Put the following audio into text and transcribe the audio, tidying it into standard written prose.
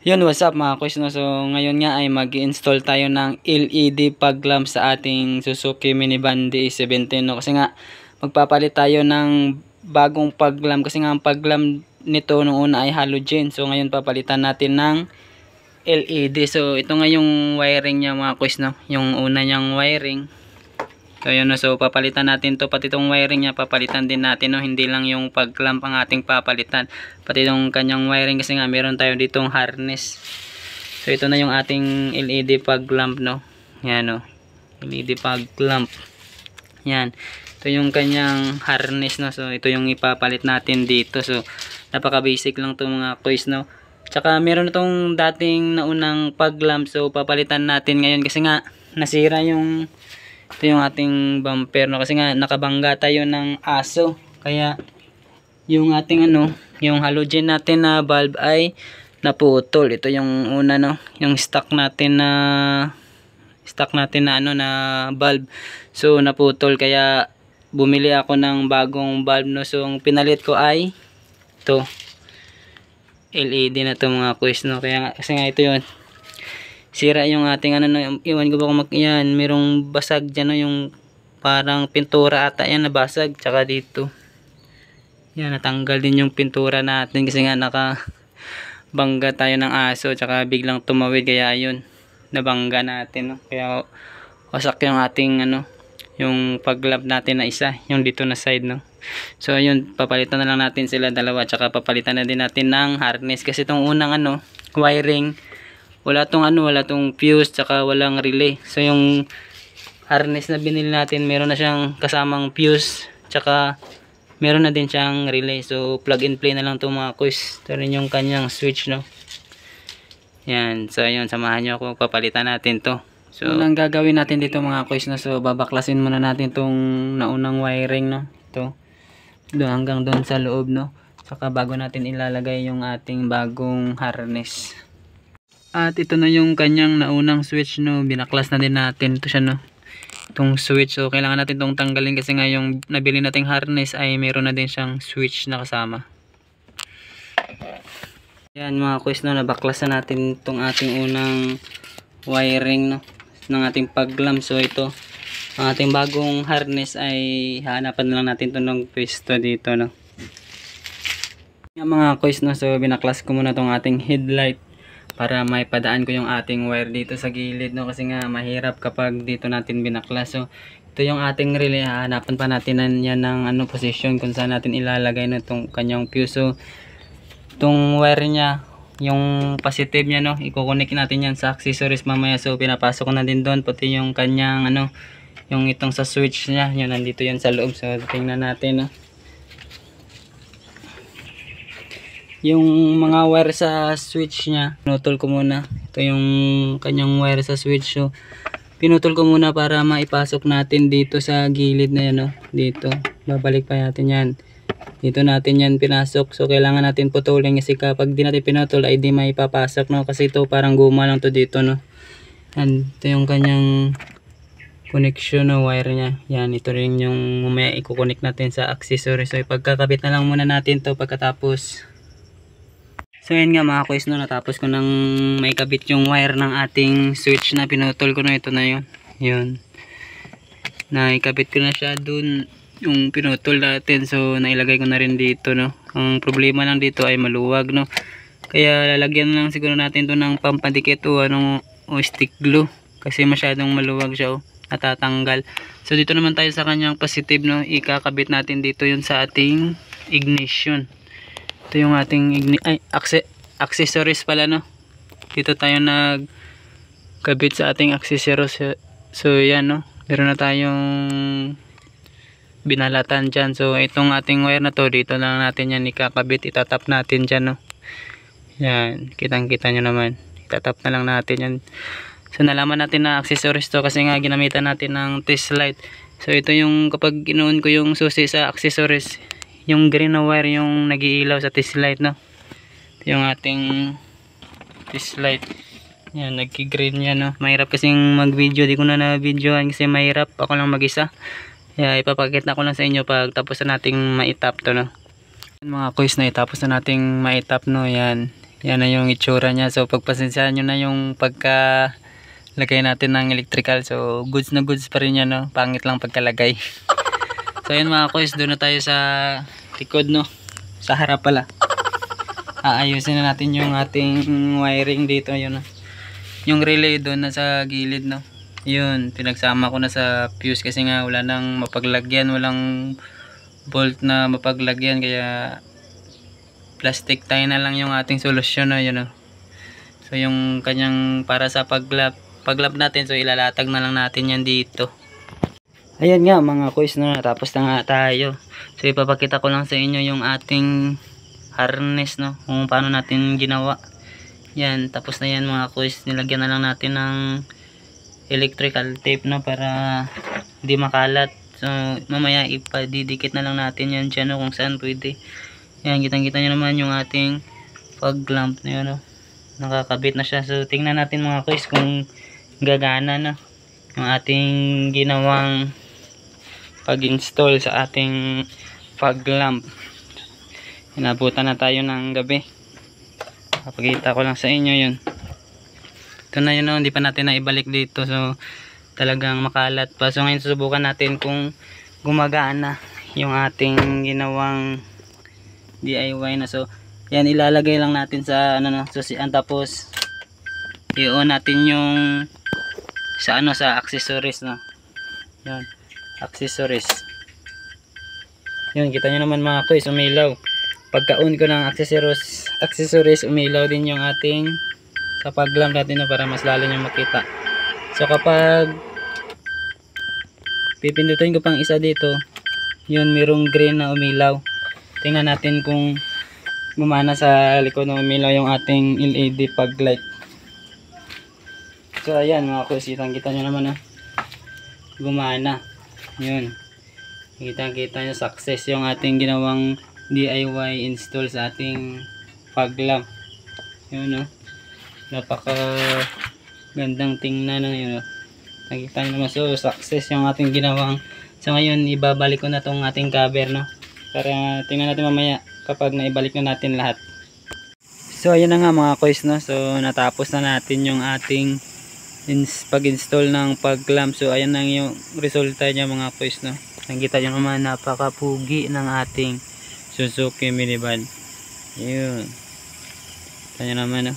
Yun, what's up mga kuys, no? So ngayon nga ay mag-install tayo ng LED fog lamp sa ating Suzuki Minivan DE17, no? Kasi nga magpapalit tayo ng bagong fog lamp, kasi nga ang fog lamp nito nung una ay halogen. So ngayon papalitan natin ng LED. So ito nga yung wiring niya mga kuys, no? Yung una niyang wiring. So yun, no? So papalitan natin to, pati itong wiring niya papalitan din natin, no? Hindi lang yung fog lamp ang ating papalitan, pati itong kanyang wiring, kasi nga meron tayo ditong harness. So ito na yung ating LED fog lamp, no? Yan, no? LED fog lamp. Yan. Ito yung kanyang harness, no? So ito yung ipapalit natin dito. So napaka basic lang to mga kuys, no? Tsaka meron itong dating naunang fog lamp. So papalitan natin ngayon kasi nga nasira yung ito yung ating bumper, no? Kasi nga nakabangga tayo ng aso, kaya yung ating yung halogen natin na bulb ay naputol. Ito yung una, no? Yung stock natin na na bulb. So naputol, kaya bumili ako ng bagong bulb, no? So ang pinalit ko ay ito, LED na to mga kuys, no? Kaya kasi nga ito yun, sira yung ating no, iwan ko ba kung yan, merong basag dyan, no? Yung parang pintura ata yan nabasag, tsaka dito yan, natanggal din yung pintura natin kasi nga nakabangga tayo ng aso, tsaka biglang tumawid, kaya yun, nabangga natin, no? Kaya wasak yung ating yung fog lamp natin na isa, yung dito na side, no? So ayun, papalitan na lang natin sila dalawa, tsaka papalitan na din natin ng harness, kasi itong unang wiring, wala tong fuse, tsaka walang relay. So yung harness na binili natin, meron na siyang kasamang fuse, tsaka meron na din siyang relay. So plug and play na lang to mga kuys. Ito rin yung kanyang switch, no? Yan. So ayun, samahan nyo ako, papalitan natin to. So unang gagawin natin dito mga kuys, no? So babaklasin muna natin tong naunang wiring, no? Ito doon hanggang doon sa loob, no? Saka bago natin ilalagay yung ating bagong harness. At ito na yung kanyang naunang switch, no? Binaklas na din natin ito siya, no? Itong switch. So kailangan natin itong tanggalin, kasi nga yung nabili nating harness ay meron na din siyang switch na kasama. Yan mga kuys, no? Nabaklas na natin itong ating unang wiring, no? Ng ating fog lamp. So ito, ang ating bagong harness ay hanapan na lang natin ito ng pwesto dito, no? Yan mga kuys, no? So binaklas ko muna itong ating headlight para may padaan ko yung ating wire dito sa gilid, no? Kasi nga mahirap kapag dito natin binaklas. So ito yung ating relay, hanapan pa natin yan ng position kung saan natin ilalagay na itong kanyang fuse. So itong wire niya, yung positive niya, no, i-connect natin yan sa accessories mamaya. So pinapasok ko na din doon, pati yung kanyang yung itong sa switch niya, yun nandito yan sa loob. So tingnan natin, no? Yung mga wire sa switch niya, pinutol ko muna. Ito yung kanyang wire sa switch. So pinutol ko muna para maipasok natin dito sa gilid na yan, no? Dito, babalik pa natin yan. Dito natin yan pinasok. So kailangan natin putulin, kasi kapag di natin pinutol ay di maipapasok, no? Kasi ito parang guma lang to dito, no? And ito yung kanyang connection na wire niya. Yan, ito rin yung mamaya i-connect natin sa accessory. So ipagkakabit na lang muna natin to pagkatapos. So yan nga mga kuys, no, natapos ko nang may kabit yung wire ng ating switch na pinutol ko, na ito na yun. Yun, naikabit ko na siya dun yung pinutol natin. So nailagay ko na rin dito, no. Ang problema lang dito ay maluwag, no, kaya lalagyan lang siguro natin to ng pampadikit o stick glue, kasi masyadong maluwag siya, natatanggal. So dito naman tayo sa kanyang positive, no, ikakabit natin dito yun sa ating ignition. Ito yung ating accessories pala, no. Dito tayo nagkabit sa ating accessories. So yan, no, meron na tayong binalatan dyan. So itong ating wire na to, dito lang natin yan ikakabit, itatap natin dyan, no. Yan, kitang kita nyo naman, itatap na lang natin yan. So nalaman natin na accessories to kasi nga ginamitan natin ng test light. So ito yung kapag inuun ko yung susi sa accessories, yung green na wire yung nag-iilaw sa test light, no. Ito yung ating test light. Yan, nagki-green yan, no. Mahirap kasing mag-video, di ko na na-videoan kasi mahirap, ako lang mag-isa. Kaya ipapakita ko lang sa inyo pag tapos na nating maitap to, no. Mga kuys, na itapos na nating maitap, no. Yan, Yan na yung itsura niya. So pagpasensyahan nyo na yung pagka lagay natin ng electrical. So goods na goods pa rin yan, no? Pangit lang pagkalagay. So yun mga kuys, doon na tayo sa likod, no? Sa harap pala. Aayusin na natin yung ating wiring dito, yun, no? Yung relay doon na sa gilid, no? Yun, pinagsama ko na sa fuse kasi nga wala nang mapaglagyan, walang bolt na mapaglagyan, kaya plastic tie na lang yung ating solusyon, no? Yun, no? So yung kanyang para sa paglap natin, so ilalatag na lang natin yan dito. Ayan nga mga kuys, no? Tapos na nga tayo. So ipapakita ko lang sa inyo yung ating harness, no? Kung paano natin ginawa. Yan, tapos na yan mga kuys. Nilagyan na lang natin ng electrical tape, no? Para hindi makalat. So mamaya ipadidikit na lang natin yan dyan, no? Kung saan pwede. Yan, kitang-kita nyo naman yung ating fog lamp na yun, no? Nakakabit na siya. So tingnan natin mga kuys kung gagana na yung ating ginawang pag-install sa ating fog lamp. Inabutan na tayo ng gabi. Papakita ko lang sa inyo yun. Ito na yun, no? Hindi pa natin na ibalik dito. So talagang makalat pa. So ngayon susubukan natin kung gumagana yung ating ginawang DIY na. So yan, ilalagay lang natin sa ano, no, susian, tapos i-on natin yung sa ano, sa accessories, no. Yan, accessories. Yun, kita nyo naman mga kuys, umilaw. Pagka-on ko ng accessories, umilaw din yung ating sa pag-lamp natin, no, para mas lalo nyo makita. So kapag pipindutin ko pang isa dito, yun, merong green na umilaw. Tingnan natin kung gumana sa likod ng umilaw yung ating LED fog light. So ayan mga kuys, kita nyo naman, gumana. Yun, kita nyo, success yung ating ginawang DIY install sa ating fog lamp. Yun, no? Napaka gandang tingnan, no? Yun, no? Nakita nyo naman, so success yung ating ginawang. So ngayon ibabalik ko na tong ating cover, no? Para tingnan natin mamaya kapag naibalik na natin lahat. So ayan na nga mga kuys, no? So natapos na natin yung ating pag-install ng fog lamp. So ayan na yung resulta niya mga kuys, no? Nakita nyo naman, napakapugi ng ating Suzuki minivan. Yun, kita nyo naman, no?